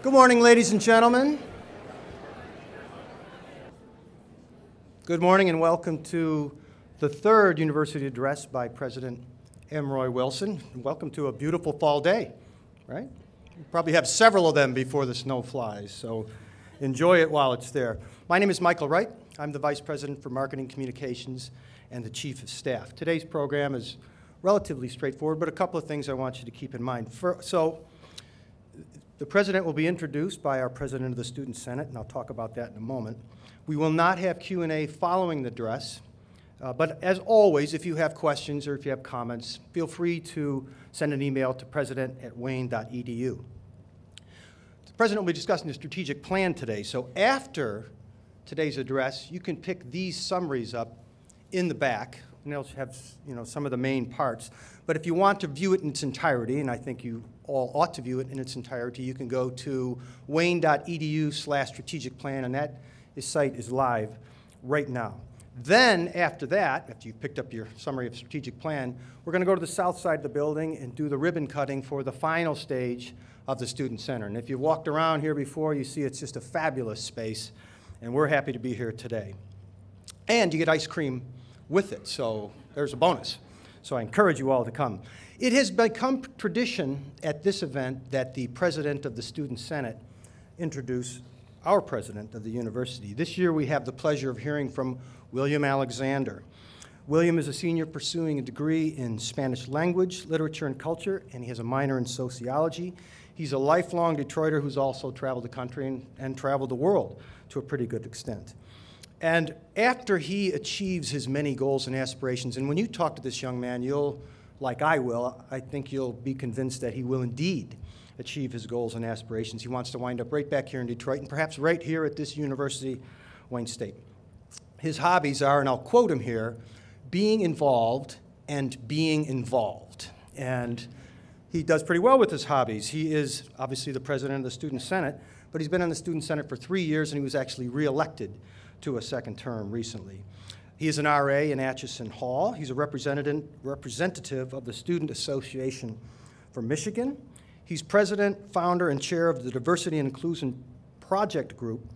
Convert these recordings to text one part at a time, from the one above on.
Good morning, ladies and gentlemen. Good morning and welcome to the third university address by President Enrollment Wilson. Welcome to a beautiful fall day, right? You probably have several of them before the snow flies, so enjoy it while it's there. My name is Michael Wright. I'm the Vice President for Marketing Communications and the Chief of Staff. Today's program is relatively straightforward, but a couple of things I want you to keep in mind. The President will be introduced by our President of the Student Senate, and I'll talk about that in a moment. We will not have Q&A following the address, but as always, if you have questions or if you have comments, feel free to send an email to president@wayne.edu. The President will be discussing the strategic plan today, so after today's address, you can pick these summaries up in the back, and they'll have some of the main parts. But if you want to view it in its entirety, and I think you all ought to view it in its entirety, you can go to wayne.edu/strategic plan, and that site is live right now. Then, after that, after you've picked up your summary of strategic plan, we're going to go to the south side of the building and do the ribbon cutting for the final stage of the Student Center. And if you've walked around here before, you see it's just a fabulous space, and we're happy to be here today. And you get ice cream with it, so there's a bonus. So I encourage you all to come. It has become tradition at this event that the President of the Student Senate introduce our President of the university. This year we have the pleasure of hearing from William Alexander. William is a senior pursuing a degree in Spanish language, literature, and culture, and he has a minor in sociology. He's a lifelong Detroiter who's also traveled the country and traveled the world to a pretty good extent. And after he achieves his many goals and aspirations, and when you talk to this young man, like I will, I think you'll be convinced that he will indeed achieve his goals and aspirations. He wants to wind up right back here in Detroit, and perhaps right here at this university, Wayne State. His hobbies are, and I'll quote him here, being involved and being involved. And he does pretty well with his hobbies. He is obviously the President of the Student Senate, but he's been in the Student Senate for 3 years, and he was actually reelected to a second term recently. He is an RA in Atchison Hall. He's a representative of the Student Association for Michigan. He's president, founder, and chair of the Diversity and Inclusion Project Group.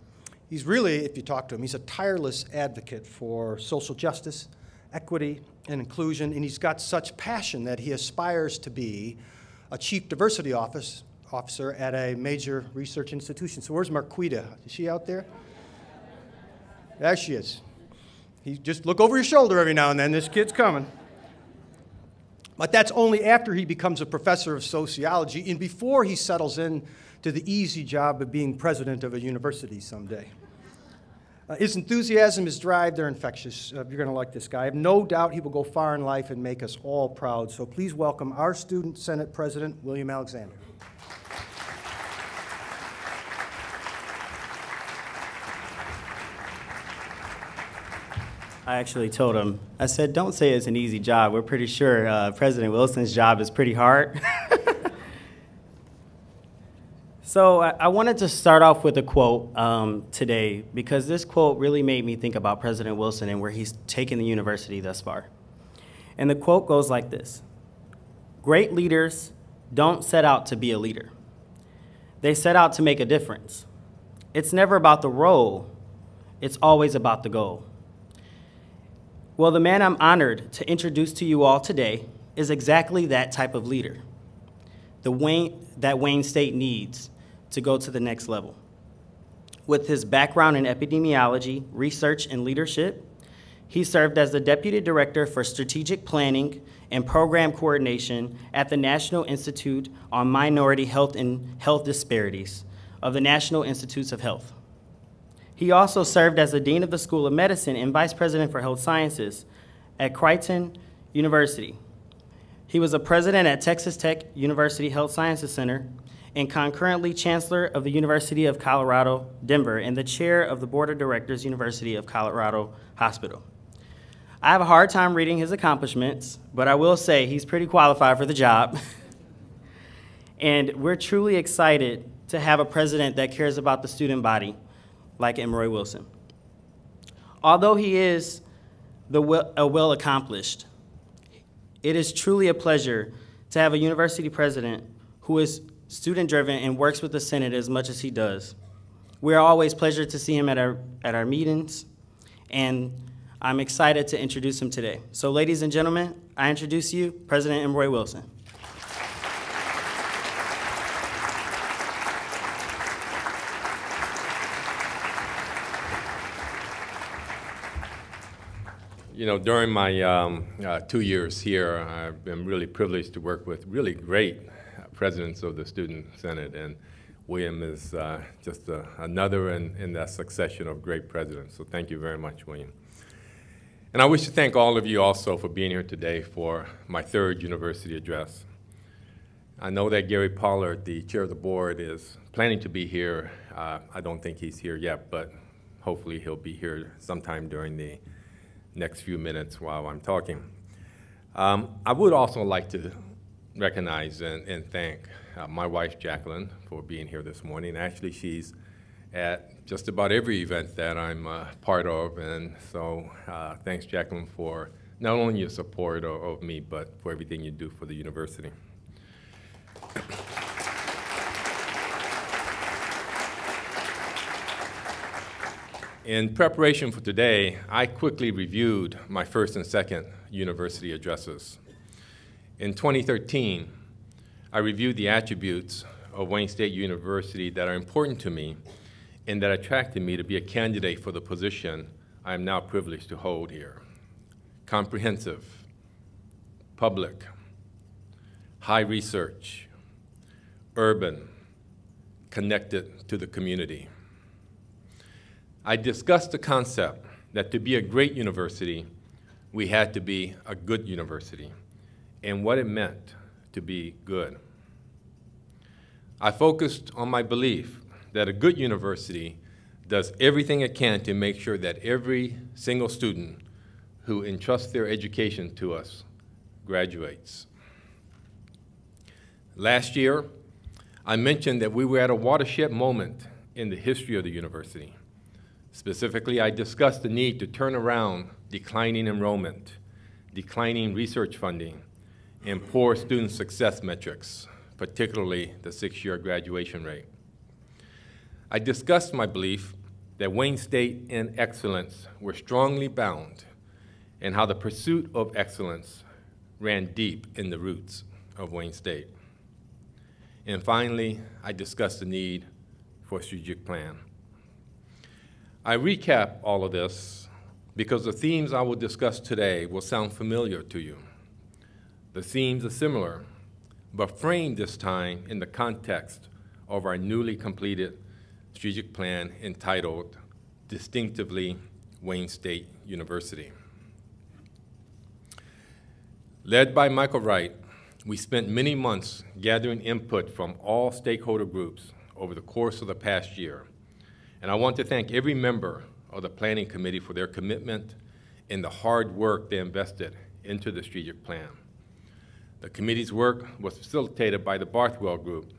He's really, if you talk to him, he's a tireless advocate for social justice, equity, and inclusion, and he's got such passion that he aspires to be a chief diversity officer at a major research institution. So where's Marquita? Is she out there? There she is. You just look over your shoulder every now and then. This kid's coming. But that's only after he becomes a professor of sociology and before he settles in to the easy job of being president of a university someday. His enthusiasm, his drive, they're infectious. You're going to like this guy. I have no doubt he will go far in life and make us all proud. So please welcome our Student Senate President, William Alexander. I actually told him, I said, don't say it's an easy job. We're pretty sure President Wilson's job is pretty hard. So I wanted to start off with a quote today because this quote really made me think about President Wilson and where he's taken the university thus far. And the quote goes like this: "Great leaders don't set out to be a leader. They set out to make a difference. It's never about the role. It's always about the goal." Well, the man I'm honored to introduce to you all today is exactly that type of leader, that Wayne State needs to go to the next level. With his background in epidemiology, research, and leadership, he served as the Deputy Director for Strategic Planning and Program Coordination at the National Institute on Minority Health and Health Disparities of the National Institutes of Health. He also served as the Dean of the School of Medicine and Vice President for Health Sciences at Creighton University. He was a president at Texas Tech University Health Sciences Center and concurrently Chancellor of the University of Colorado, Denver, and the Chair of the Board of Directors, University of Colorado Hospital. I have a hard time reading his accomplishments, but I will say he's pretty qualified for the job. And we're truly excited to have a president that cares about the student body like Enrollment Wilson. Although he is a well-accomplished, it is truly a pleasure to have a university president who is student-driven, and works with the Senate as much as he does. We are always pleased to see him at our meetings, and I'm excited to introduce him today. So ladies and gentlemen, I introduce you, President Emory Wilson. You know, during my 2 years here, I've been really privileged to work with really great presidents of the Student Senate, and William is just another in that succession of great presidents. So thank you very much, William. And I wish to thank all of you also for being here today for my third university address. I know that Gary Pollard, the chair of the board, is planning to be here. I don't think he's here yet, but hopefully he'll be here sometime during the next few minutes while I'm talking. I would also like to recognize and thank my wife, Jacqueline, for being here this morning. Actually, she's at just about every event that I'm part of, and so thanks, Jacqueline, for not only your support of me, but for everything you do for the university. In preparation for today, I quickly reviewed my first and second university addresses. In 2013, I reviewed the attributes of Wayne State University that are important to me and that attracted me to be a candidate for the position I am now privileged to hold here. Comprehensive, public, high research, urban, connected to the community. I discussed the concept that to be a great university, we had to be a good university, and what it meant to be good. I focused on my belief that a good university does everything it can to make sure that every single student who entrusts their education to us graduates. Last year, I mentioned that we were at a watershed moment in the history of the university. Specifically, I discussed the need to turn around declining enrollment, declining research funding, and poor student success metrics, particularly the 6-year graduation rate. I discussed my belief that Wayne State and excellence were strongly bound, and how the pursuit of excellence ran deep in the roots of Wayne State. And finally, I discussed the need for a strategic plan. I recap all of this because the themes I will discuss today will sound familiar to you. The themes are similar, but framed this time in the context of our newly completed strategic plan entitled Distinctively Wayne State University. Led by Michael Wright, we spent many months gathering input from all stakeholder groups over the course of the past year. And I want to thank every member of the Planning Committee for their commitment and the hard work they invested into the strategic plan. The committee's work was facilitated by the Barthwell Group,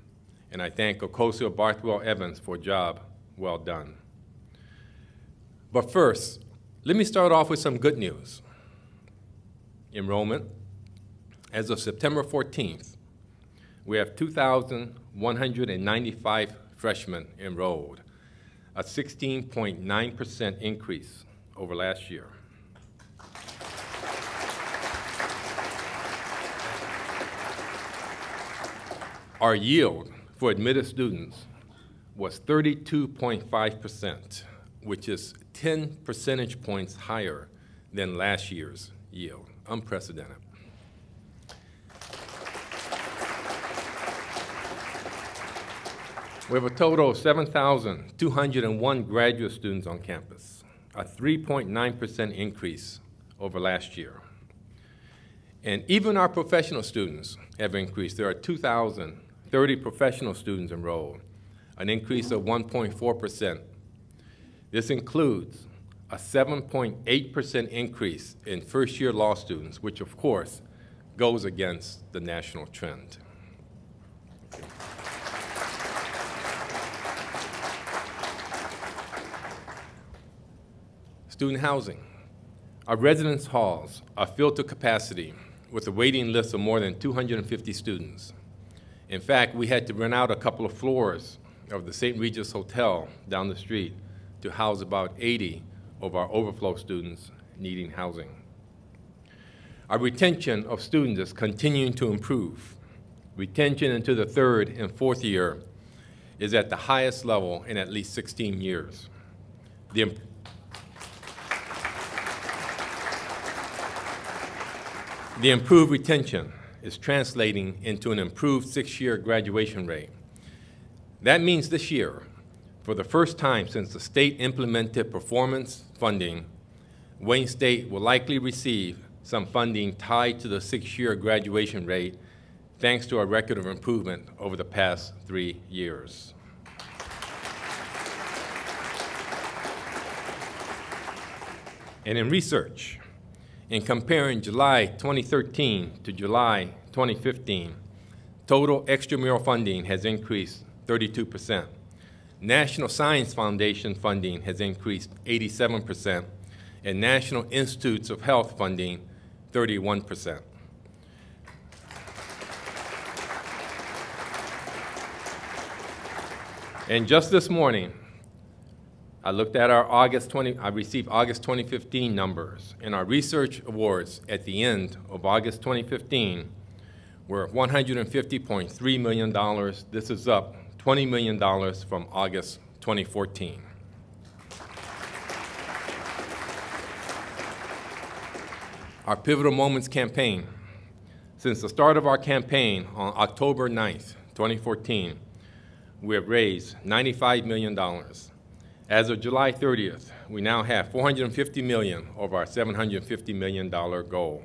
and I thank Ocosio Barthwell Evans for a job well done. But first, let me start off with some good news. Enrollment. As of September 14th, we have 2,195 freshmen enrolled, a 16.9% increase over last year. Our yield for admitted students was 32.5%, which is 10 percentage points higher than last year's yield, unprecedented. We have a total of 7,201 graduate students on campus, a 3.9% increase over last year. And even our professional students have increased. There are 2,030 professional students enrolled, an increase of 1.4%. This includes a 7.8% increase in first-year law students, which of course goes against the national trend. Student housing. Our residence halls are filled to capacity with a waiting list of more than 250 students. In fact, we had to rent out a couple of floors of the St. Regis Hotel down the street to house about 80 of our overflow students needing housing. Our retention of students is continuing to improve. Retention into the third and fourth year is at the highest level in at least 16 years. The improved retention is translating into an improved 6-year graduation rate. That means this year, for the first time since the state implemented performance funding, Wayne State will likely receive some funding tied to the 6-year graduation rate, thanks to our record of improvement over the past 3 years. And in research, in comparing July 2013 to July 2015, total extramural funding has increased 32%. National Science Foundation funding has increased 87%, and National Institutes of Health funding 31%. And just this morning, I looked at our I received August 2015 numbers, and our research awards at the end of August 2015 were $150.3 million. This is up $20 million from August 2014. Our Pivotal Moments campaign. Since the start of our campaign on October 9th, 2014, we have raised $95 million. As of July 30th, we now have $450 million of our $750 million goal.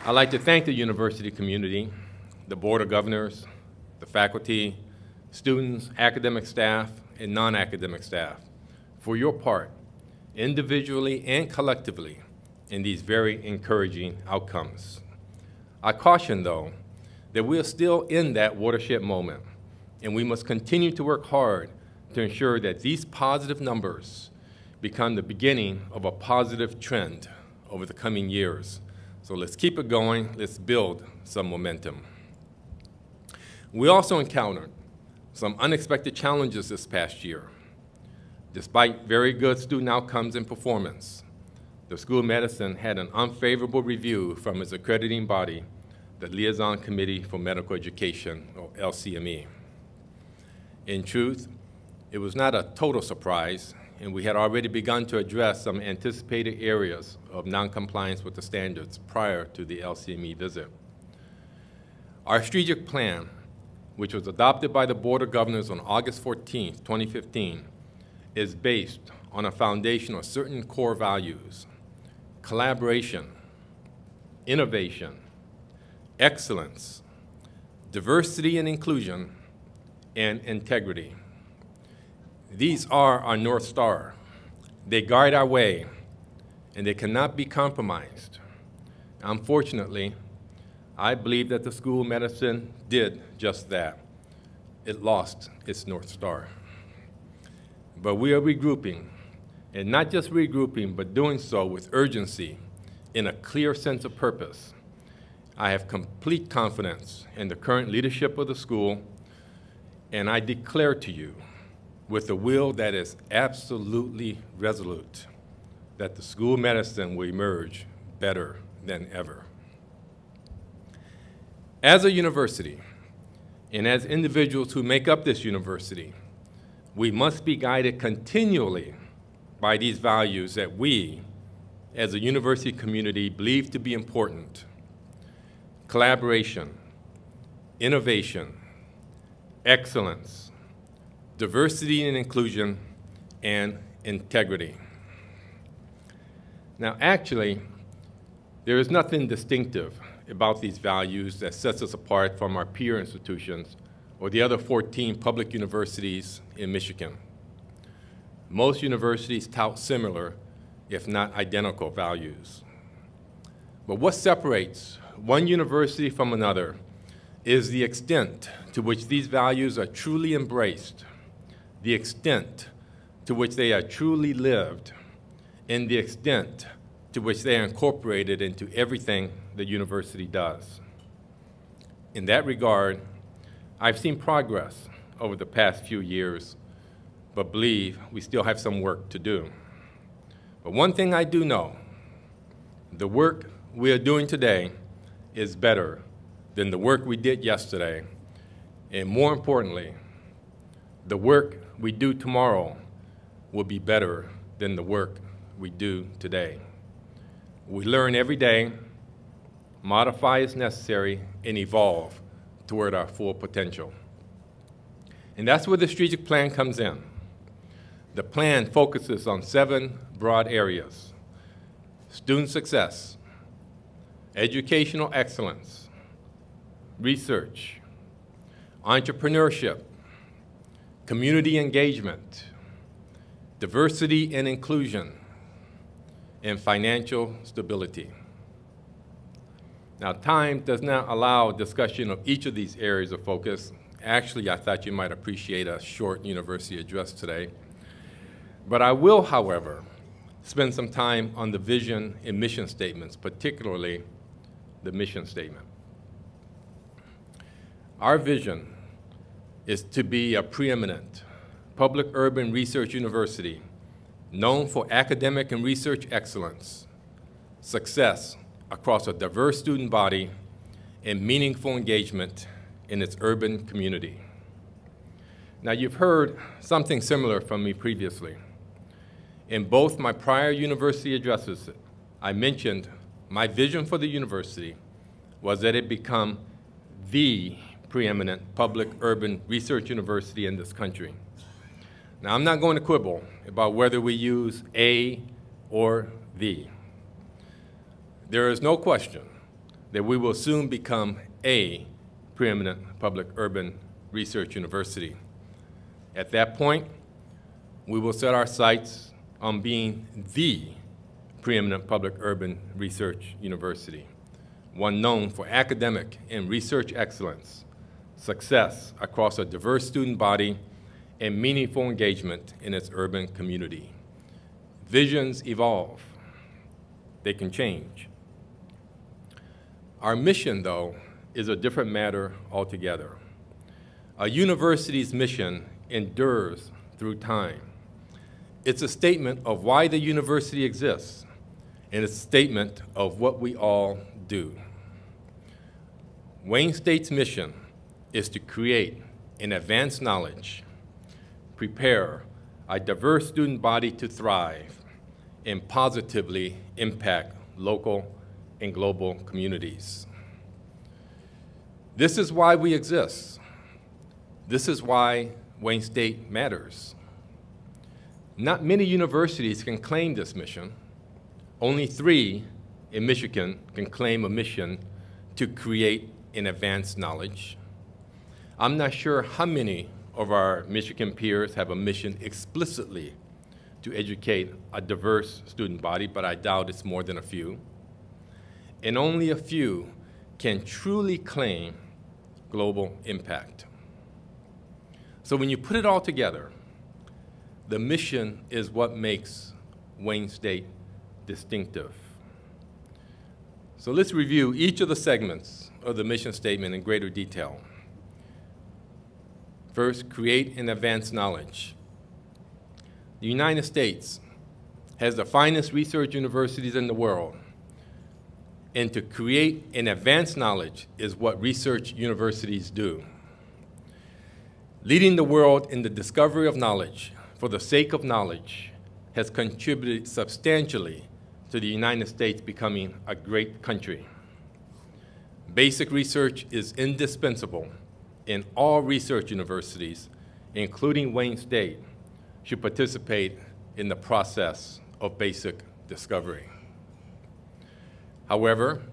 I'd like to thank the university community, the Board of Governors, the faculty, students, academic staff, and non-academic staff for your part, individually and collectively, in these very encouraging outcomes. I caution, though, that we are still in that watershed moment, and we must continue to work hard to ensure that these positive numbers become the beginning of a positive trend over the coming years. So let's keep it going, let's build some momentum. We also encountered some unexpected challenges this past year. Despite very good student outcomes and performance, the School of Medicine had an unfavorable review from its accrediting body, the Liaison Committee for Medical Education, or LCME. In truth, it was not a total surprise, and we had already begun to address some anticipated areas of noncompliance with the standards prior to the LCME visit. Our strategic plan, which was adopted by the Board of Governors on August 14, 2015, is based on a foundation of certain core values: collaboration, innovation, excellence, diversity and inclusion, and integrity. These are our North Star. They guide our way, and they cannot be compromised. Unfortunately, I believe that the School of Medicine did just that. It lost its North Star. But we are regrouping, and not just regrouping, but doing so with urgency in a clear sense of purpose. I have complete confidence in the current leadership of the school, and I declare to you, with a will that is absolutely resolute, that the School of Medicine will emerge better than ever. As a university, and as individuals who make up this university, we must be guided continually by these values that we, as a university community, believe to be important: collaboration, innovation, excellence, diversity and inclusion, and integrity. Now, actually, there is nothing distinctive about these values that sets us apart from our peer institutions or the other 14 public universities in Michigan. Most universities tout similar, if not identical, values. But what separates one university from another is the extent to which these values are truly embraced, the extent to which they are truly lived, and the extent to which they are incorporated into everything the university does. In that regard, I've seen progress over the past few years, but believe we still have some work to do. But one thing I do know, the work we are doing today is better than the work we did yesterday, and more importantly, the work we do tomorrow will be better than the work we do today. We learn every day, modify as necessary, and evolve toward our full potential. And that's where the strategic plan comes in. The plan focuses on 7 broad areas: student success, educational excellence, research, entrepreneurship, community engagement, diversity and inclusion, and financial stability. Now, time does not allow discussion of each of these areas of focus. Actually, I thought you might appreciate a short university address today. But I will, however, spend some time on the vision and mission statements, particularly the mission statement. Our vision is to be a preeminent public urban research university known for academic and research excellence, success across a diverse student body, and meaningful engagement in its urban community. Now, you've heard something similar from me previously. In both my prior university addresses, I mentioned my vision for the university was that it become the preeminent public urban research university in this country. Now, I'm not going to quibble about whether we use a or the. There is no question that we will soon become a preeminent public urban research university. At that point, we will set our sights on being the preeminent public urban research university, one known for academic and research excellence, success across a diverse student body, and meaningful engagement in its urban community. Visions evolve. They can change. Our mission, though, is a different matter altogether. A university's mission endures through time. It's a statement of why the university exists, and it's a statement of what we all do. Wayne State's mission is to create and advance knowledge, prepare a diverse student body to thrive, and positively impact local and global communities. This is why we exist. This is why Wayne State matters. Not many universities can claim this mission. Only 3 in Michigan can claim a mission to create and advance knowledge. I'm not sure how many of our Michigan peers have a mission explicitly to educate a diverse student body, but I doubt it's more than a few. And only a few can truly claim global impact. So when you put it all together, the mission is what makes Wayne State distinctive. So let's review each of the segments of the mission statement in greater detail. First, create and advance knowledge. The United States has the finest research universities in the world, and to create and advance knowledge is what research universities do. Leading the world in the discovery of knowledge for the sake of knowledge has contributed substantially to the United States becoming a great country. Basic research is indispensable, and all research universities, including Wayne State, should participate in the process of basic discovery. However,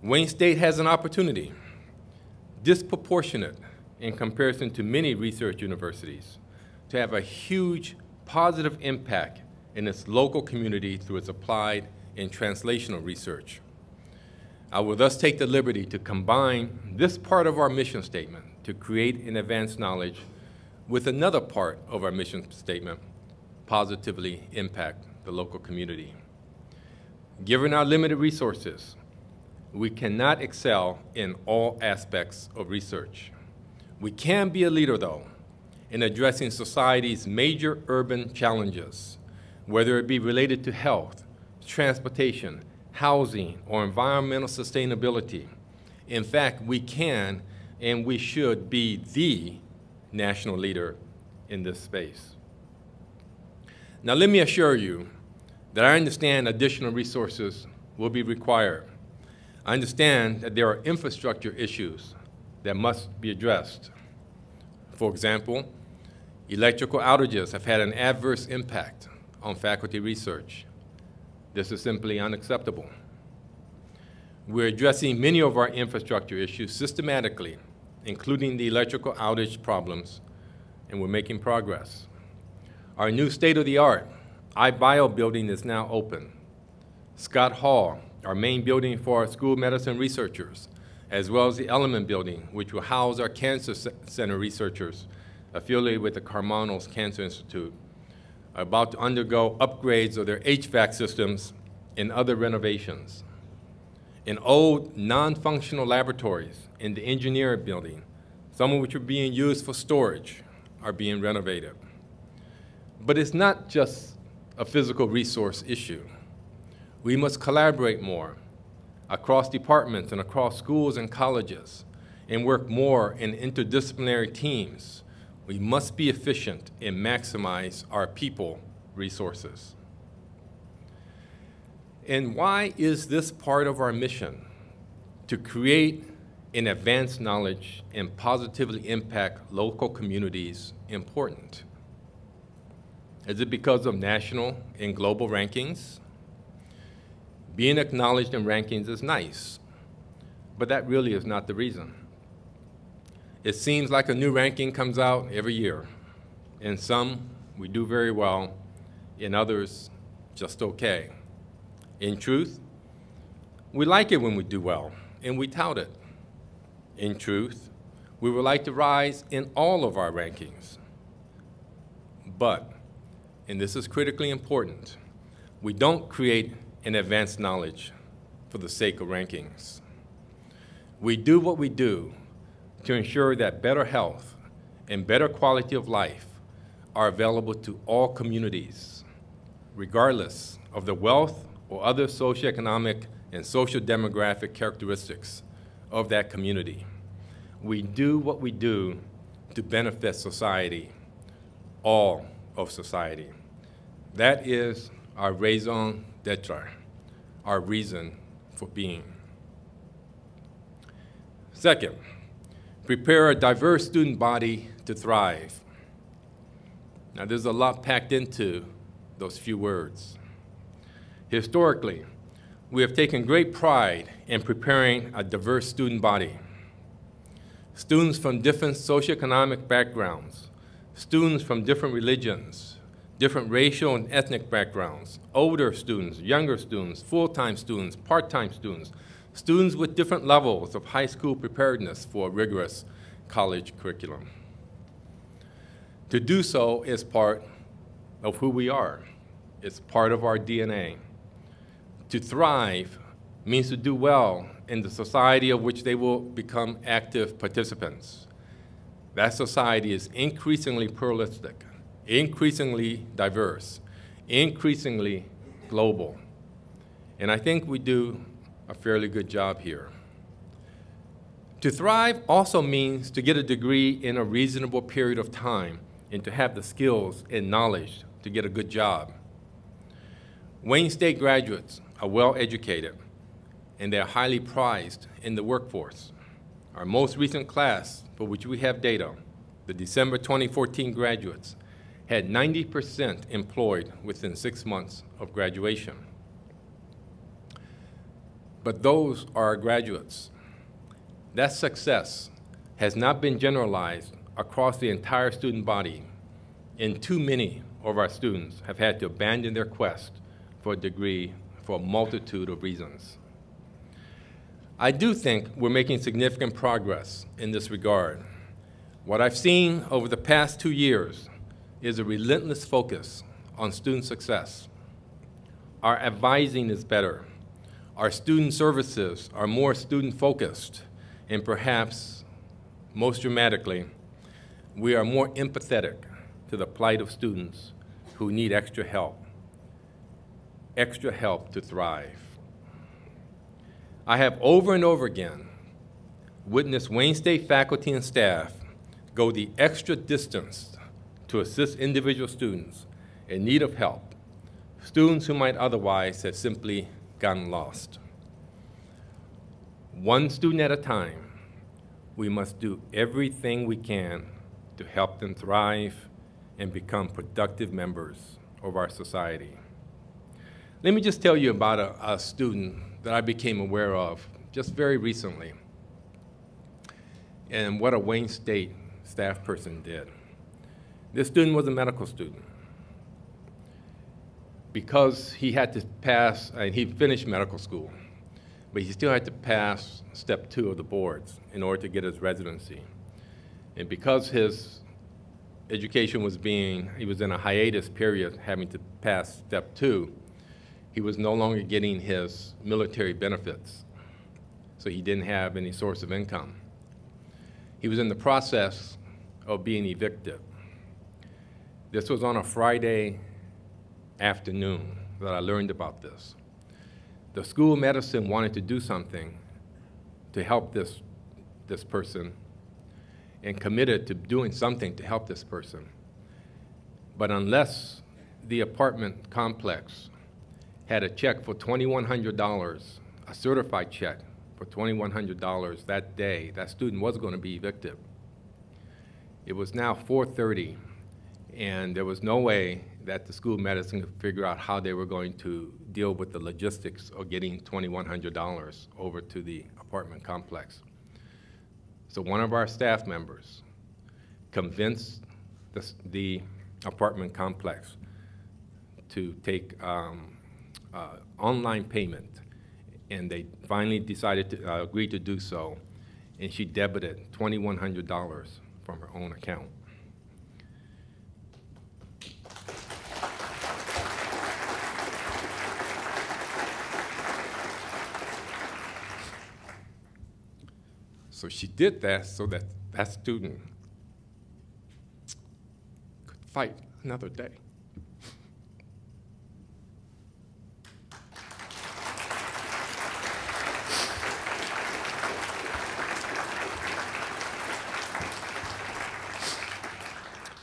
Wayne State has an opportunity, disproportionate in comparison to many research universities, to have a huge positive impact in its local community through its applied and translational research. I will thus take the liberty to combine this part of our mission statement to create and advance knowledge with another part of our mission statement, positively impact the local community. Given our limited resources, we cannot excel in all aspects of research. We can be a leader, though, in addressing society's major urban challenges, whether it be related to health, transportation, housing, or environmental sustainability. In fact, we can and we should be the national leader in this space. Now, let me assure you that I understand additional resources will be required. I understand that there are infrastructure issues that must be addressed. For example, electrical outages have had an adverse impact on faculty research. This is simply unacceptable. We're addressing many of our infrastructure issues systematically, including the electrical outage problems, and we're making progress. Our new state-of-the-art iBio building is now open. Scott Hall, our main building for our school medicine researchers, as well as the Element building, which will house our cancer center researchers affiliated with the Karmanos Cancer Institute, are about to undergo upgrades of their HVAC systems and other renovations. In old, non-functional laboratories in the engineering building, some of which are being used for storage, are being renovated. But it's not just a physical resource issue. We must collaborate more across departments and across schools and colleges and work more in interdisciplinary teams. We must be efficient and maximize our people resources. And why is this part of our mission? To create and advance knowledge and positively impact local communities important? Is it because of national and global rankings? Being acknowledged in rankings is nice, but that really is not the reason. It seems like a new ranking comes out every year. In some, we do very well. In others, just okay. In truth, we like it when we do well, and we tout it. In truth, we would like to rise in all of our rankings. But, and this is critically important, we don't create an advanced knowledge for the sake of rankings. We do what we do to ensure that better health and better quality of life are available to all communities, regardless of the wealth or other socioeconomic and social demographic characteristics of that community. We do what we do to benefit society, all of society. That is our raison d'etre, our reason for being. Second, prepare a diverse student body to thrive. Now, there's a lot packed into those few words. Historically, we have taken great pride in preparing a diverse student body. Students from different socioeconomic backgrounds, students from different religions, different racial and ethnic backgrounds, older students, younger students, full-time students, part-time students, students with different levels of high school preparedness for a rigorous college curriculum. To do so is part of who we are. It's part of our DNA. To thrive means to do well in the society of which they will become active participants. That society is increasingly pluralistic, increasingly diverse, increasingly global. And I think we do a fairly good job here. To thrive also means to get a degree in a reasonable period of time and to have the skills and knowledge to get a good job. Wayne State graduates are well educated and they're highly prized in the workforce. Our most recent class, for which we have data, the December 2014 graduates, had 90% employed within 6 months of graduation. But those are our graduates. That success has not been generalized across the entire student body, and too many of our students have had to abandon their quest for a degree for a multitude of reasons. I do think we're making significant progress in this regard. What I've seen over the past 2 years is a relentless focus on student success. Our advising is better. Our student services are more student-focused, and perhaps, most dramatically, we are more empathetic to the plight of students who need extra help to thrive. I have over and over again witnessed Wayne State faculty and staff go the extra distance to assist individual students in need of help, students who might otherwise have simply gotten lost. One student at a time, we must do everything we can to help them thrive and become productive members of our society. Let me just tell you about a student that I became aware of just very recently and what a Wayne State staff person did. This student was a medical student. Because he had to pass, and he finished medical school, but he still had to pass step 2 of the boards in order to get his residency. And because his education was he was in a hiatus period having to pass step 2, he was no longer getting his military benefits. So he didn't have any source of income. He was in the process of being evicted. This was on a Friday afternoon that I learned about this. The School of Medicine wanted to do something to help this person and committed to doing something to help this person. But unless the apartment complex had a check for $2,100, a certified check for $2,100 that day, that student was going to be evicted. It was now 4:30, and there was no way that the School of Medicine could figure out how they were going to deal with the logistics of getting $2,100 over to the apartment complex. So one of our staff members convinced the apartment complex to take online payment, and they finally decided to agree to do so, and she debited $2,100 from her own account. So she did that so that that student could fight another day.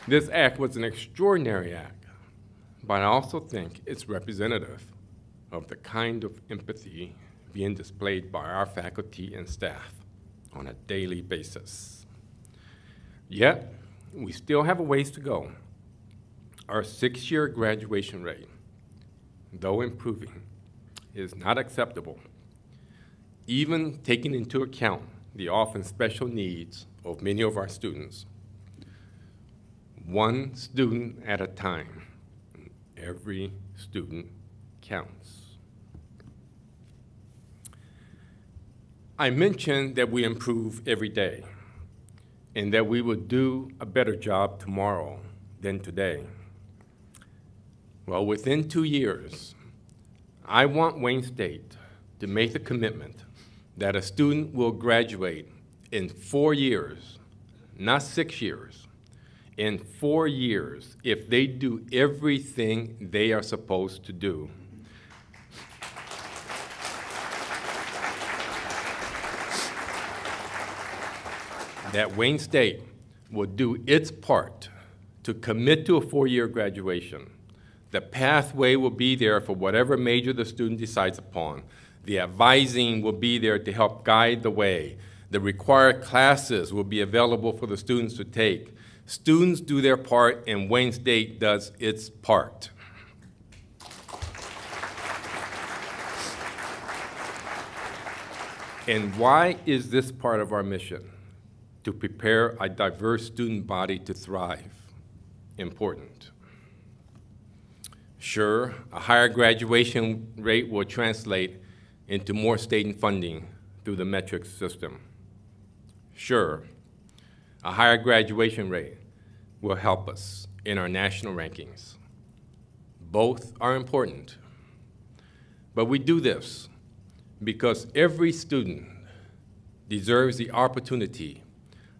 This act was an extraordinary act, but I also think it's representative of the kind of empathy being displayed by our faculty and staff on a daily basis. Yet, we still have a ways to go. Our 6-year graduation rate, though improving, is not acceptable, even taking into account the often special needs of many of our students. One student at a time. Every student counts. I mentioned that we improve every day and that we will do a better job tomorrow than today. Well, within 2 years, I want Wayne State to make the commitment that a student will graduate in 4 years, not 6 years, in 4 years if they do everything they are supposed to do. That Wayne State will do its part to commit to a 4-year graduation. The pathway will be there for whatever major the student decides upon. The advising will be there to help guide the way. The required classes will be available for the students to take. Students do their part, and Wayne State does its part. And why is this part of our mission? To prepare a diverse student body to thrive important. Sure, a higher graduation rate will translate into more state funding through the metrics system. Sure, a higher graduation rate will help us in our national rankings. Both are important, But we do this because every student deserves the opportunity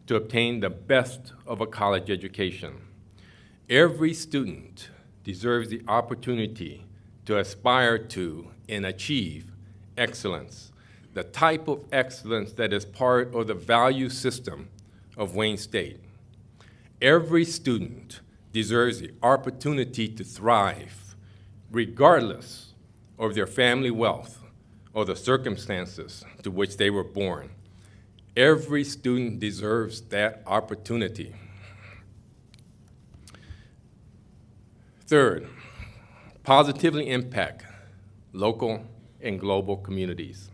to obtain the best of a college education. Every student deserves the opportunity to aspire to and achieve excellence, the type of excellence that is part of the value system of Wayne State. Every student deserves the opportunity to thrive, regardless of their family wealth or the circumstances to which they were born. Every student deserves that opportunity. Third, positively impact local and global communities.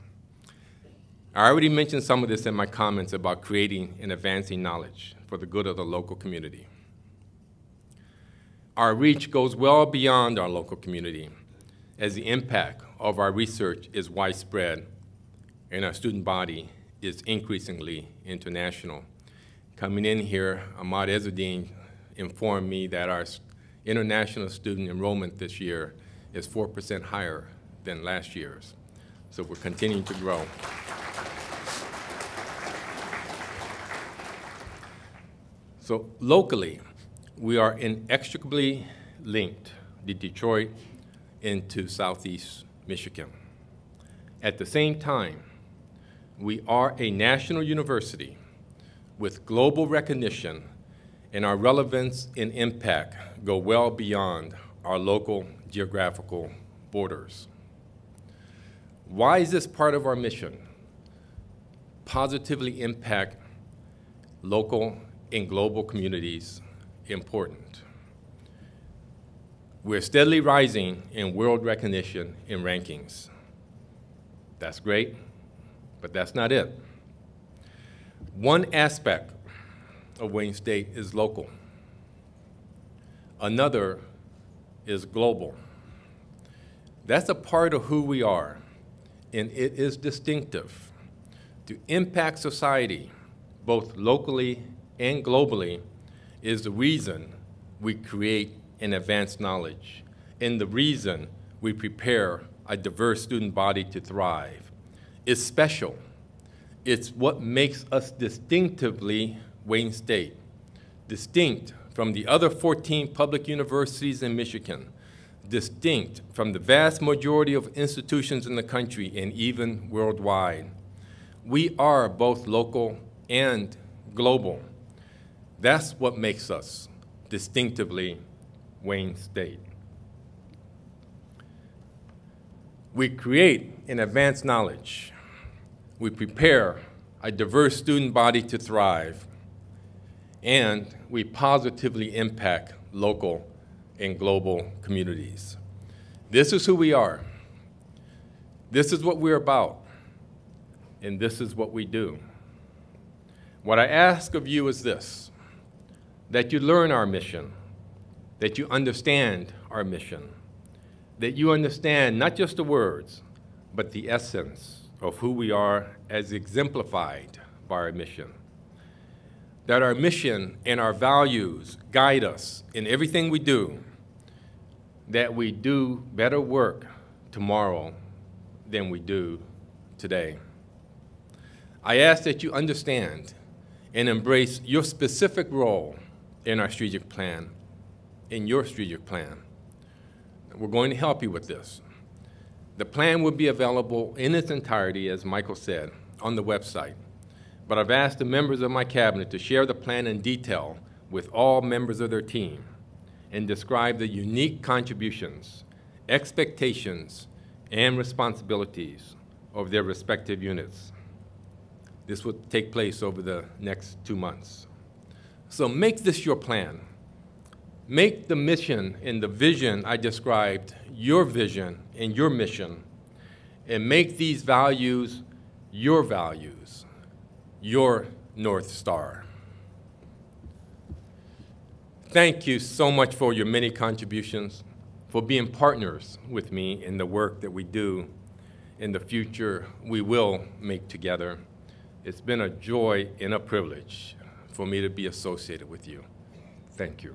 I already mentioned some of this in my comments about creating and advancing knowledge for the good of the local community. Our reach goes well beyond our local community, as the impact of our research is widespread and our student body is increasingly international. Coming in here, Ahmad Ezzuddin informed me that our international student enrollment this year is 4% higher than last year's. So we're continuing to grow. So locally, we are inextricably linked to Detroit into Southeast Michigan. At the same time, we are a national university with global recognition, and our relevance and impact go well beyond our local geographical borders. Why is this part of our mission? Positively impact local and global communities important. We're steadily rising in world recognition and rankings. That's great, but that's not it. One aspect of Wayne State is local. Another is global. That's a part of who we are, and it is distinctive. To impact society, both locally and globally, is the reason we create and advance knowledge, and the reason we prepare a diverse student body to thrive. It's special. It's what makes us distinctively Wayne State, distinct from the other 14 public universities in Michigan, distinct from the vast majority of institutions in the country and even worldwide. We are both local and global. That's what makes us distinctively Wayne State. We create and advance knowledge. We prepare a diverse student body to thrive, and we positively impact local and global communities. This is who we are. This is what we're about, and this is what we do. What I ask of you is this: that you learn our mission, that you understand our mission, that you understand not just the words, but the essence of who we are as exemplified by our mission. That our mission and our values guide us in everything we do, that we do better work tomorrow than we do today. I ask that you understand and embrace your specific role in our strategic plan, in your strategic plan. We're going to help you with this. The plan will be available in its entirety, as Michael said, on the website. But I've asked the members of my cabinet to share the plan in detail with all members of their team and describe the unique contributions, expectations, and responsibilities of their respective units. This will take place over the next 2 months. So make this your plan. Make the mission and the vision I described your vision and your mission, and make these values, your North Star. Thank you so much for your many contributions, for being partners with me in the work that we do in the future we will make together. It's been a joy and a privilege for me to be associated with you. Thank you.